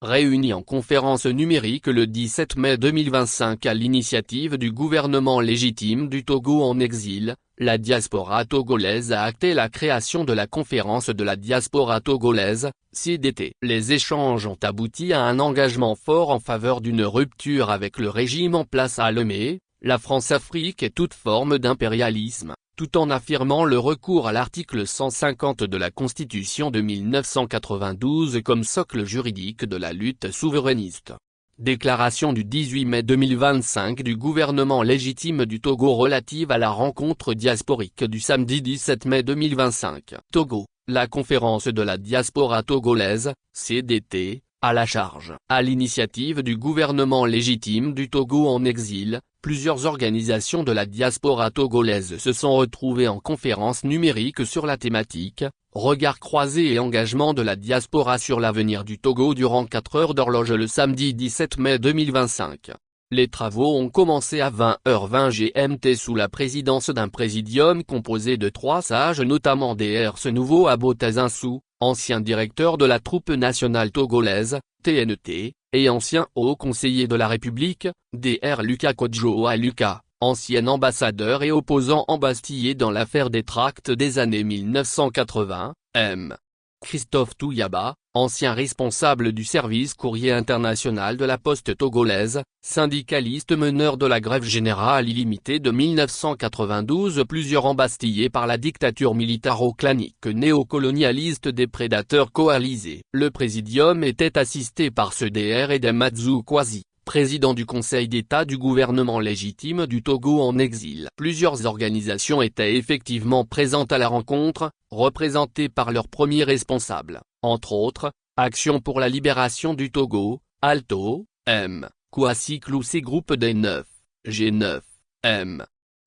réunie en conférence numérique le 17 mai 2025 à l'initiative du gouvernement légitime du Togo en exil, la diaspora togolaise a acté la création de la conférence de la diaspora togolaise, CDT. Les échanges ont abouti à un engagement fort en faveur d'une rupture avec le régime en place à Lomé, la France-Afrique et toute forme d'impérialisme, tout en affirmant le recours à l'article 150 de la Constitution de 1992 comme socle juridique de la lutte souverainiste. Déclaration du 18 mai 2025 du gouvernement légitime du Togo relative à la rencontre diasporique du samedi 17 mai 2025. Togo, la conférence de la diaspora togolaise, CDT, à la charge. À l'initiative du gouvernement légitime du Togo en exil, plusieurs organisations de la diaspora togolaise se sont retrouvées en conférence numérique sur la thématique « Regard croisé et engagement de la diaspora sur l'avenir du Togo » durant 4 heures d'horloge le samedi 17 mai 2025. Les travaux ont commencé à 20h20 GMT sous la présidence d'un présidium composé de 3 sages notamment Dr Senouveau Abotazinsou, ancien directeur de la troupe nationale togolaise, TNT, et ancien haut conseiller de la République, Dr Lucas Kodjoa Lucas, ancien ambassadeur et opposant embastillé dans l'affaire des tracts des années 1980, M. Christophe Touyaba, ancien responsable du service courrier international de la Poste togolaise, syndicaliste meneur de la grève générale illimitée de 1992, plusieurs embastillés par la dictature militaro-clanique néocolonialiste des prédateurs coalisés. Le présidium était assisté par ce Dr Edem Kwasi, président du Conseil d'État du gouvernement légitime du Togo en exil. Plusieurs organisations étaient effectivement présentes à la rencontre, représentées par leurs premiers responsables, entre autres, Action pour la libération du Togo, ALTO, M. Kwasi Kloussé Groupe des 9, G9, M.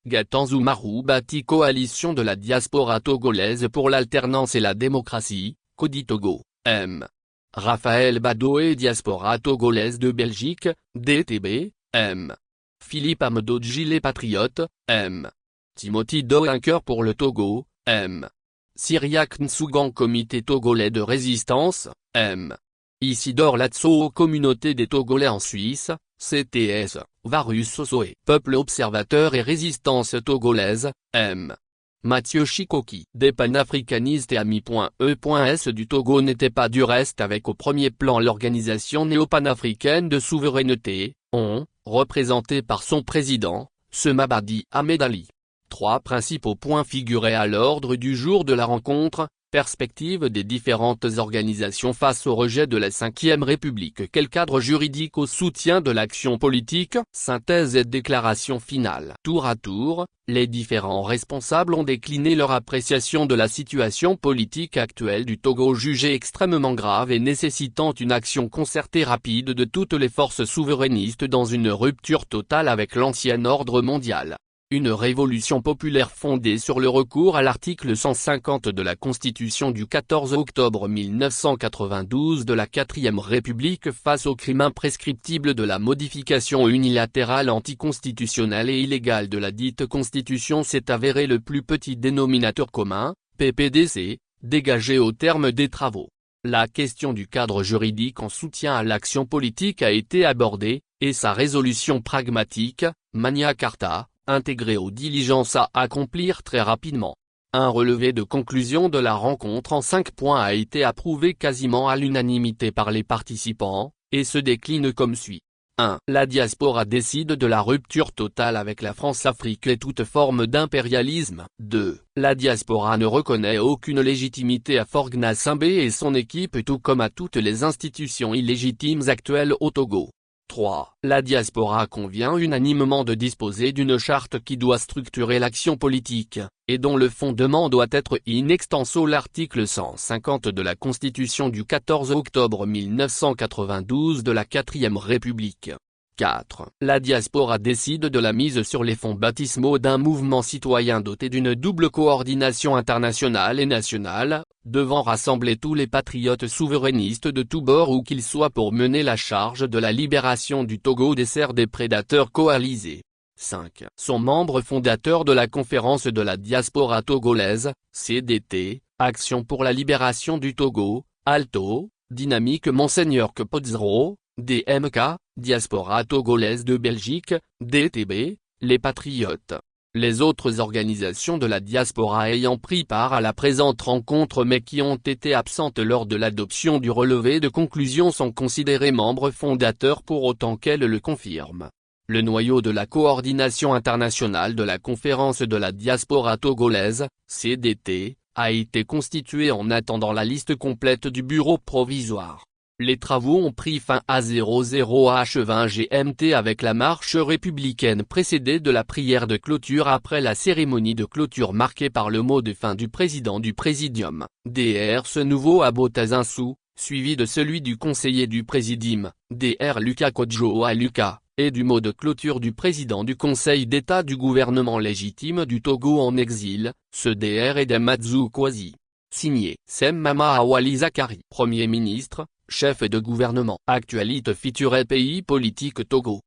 Gatanzou Marou Bati Coalition de la diaspora togolaise pour l'alternance et la démocratie, Codi Togo, M. Raphaël Badoé Diaspora togolaise de Belgique, DTB, M. Philippe Amedodji les Patriotes, M. Timothy Do Un cœur pour le Togo, M. Cyriaque Nsougan Comité togolais de résistance, M. Isidore Latso Communauté des Togolais en Suisse, CTS, Varus Osoé Peuple observateur et résistance togolaise, M. Mathieu Chikoki. Des panafricanistes et amis.e.s du Togo n'étaient pas du reste avec au premier plan l'organisation néo-panafricaine de souveraineté, ON, représentée par son président, Semabadi Ahmed Ali. 3 principaux points figuraient à l'ordre du jour de la rencontre: perspective des différentes organisations face au rejet de la Ve République, quel cadre juridique au soutien de l'action politique, synthèse et déclaration finale. Tour à tour, les différents responsables ont décliné leur appréciation de la situation politique actuelle du Togo jugée extrêmement grave et nécessitant une action concertée rapide de toutes les forces souverainistes dans une rupture totale avec l'ancien ordre mondial. Une révolution populaire fondée sur le recours à l'article 150 de la Constitution du 14 octobre 1992 de la 4e République face au crime imprescriptible de la modification unilatérale anticonstitutionnelle et illégale de la dite Constitution s'est avéré le plus petit dénominateur commun, PPDC, dégagé au terme des travaux. La question du cadre juridique en soutien à l'action politique a été abordée, et sa résolution pragmatique, Magna Carta, intégrée aux diligences à accomplir très rapidement. Un relevé de conclusion de la rencontre en 5 points a été approuvé quasiment à l'unanimité par les participants, et se décline comme suit. 1. La diaspora décide de la rupture totale avec la France-Afrique et toute forme d'impérialisme. 2. La diaspora ne reconnaît aucune légitimité à Faure Gnassingbé et son équipe tout comme à toutes les institutions illégitimes actuelles au Togo. 3. La diaspora convient unanimement de disposer d'une charte qui doit structurer l'action politique, et dont le fondement doit être in extenso l'article 150 de la Constitution du 14 octobre 1992 de la 4e République. 4. La diaspora décide de la mise sur les fonds baptismaux d'un mouvement citoyen doté d'une double coordination internationale et nationale, devant rassembler tous les patriotes souverainistes de tous bords où qu'ils soient pour mener la charge de la libération du Togo des serres des prédateurs coalisés. 5. Sont membres fondateurs de la Conférence de la diaspora togolaise, CDT, Action pour la libération du Togo, ALTO, Dynamique Monseigneur Kpodzro, DMK, Diaspora togolaise de Belgique, DTB, les Patriotes. Les autres organisations de la diaspora ayant pris part à la présente rencontre mais qui ont été absentes lors de l'adoption du relevé de conclusions sont considérées membres fondateurs pour autant qu'elles le confirment. Le noyau de la coordination internationale de la conférence de la diaspora togolaise, CDT, a été constitué en attendant la liste complète du bureau provisoire. Les travaux ont pris fin à 00h20 GMT avec la marche républicaine précédée de la prière de clôture après la cérémonie de clôture marquée par le mot de fin du président du Présidium, Dr ce nouveau Abotazinsou, suivi de celui du conseiller du Présidium, Dr Lucas Kodjoa Lucas, et du mot de clôture du président du Conseil d'État du gouvernement légitime du Togo en exil, ce Dr Edem Kwasi. Signé Sem Mama Awali Zakari, Premier ministre, chef de gouvernement. Actualité future pays politique Togo.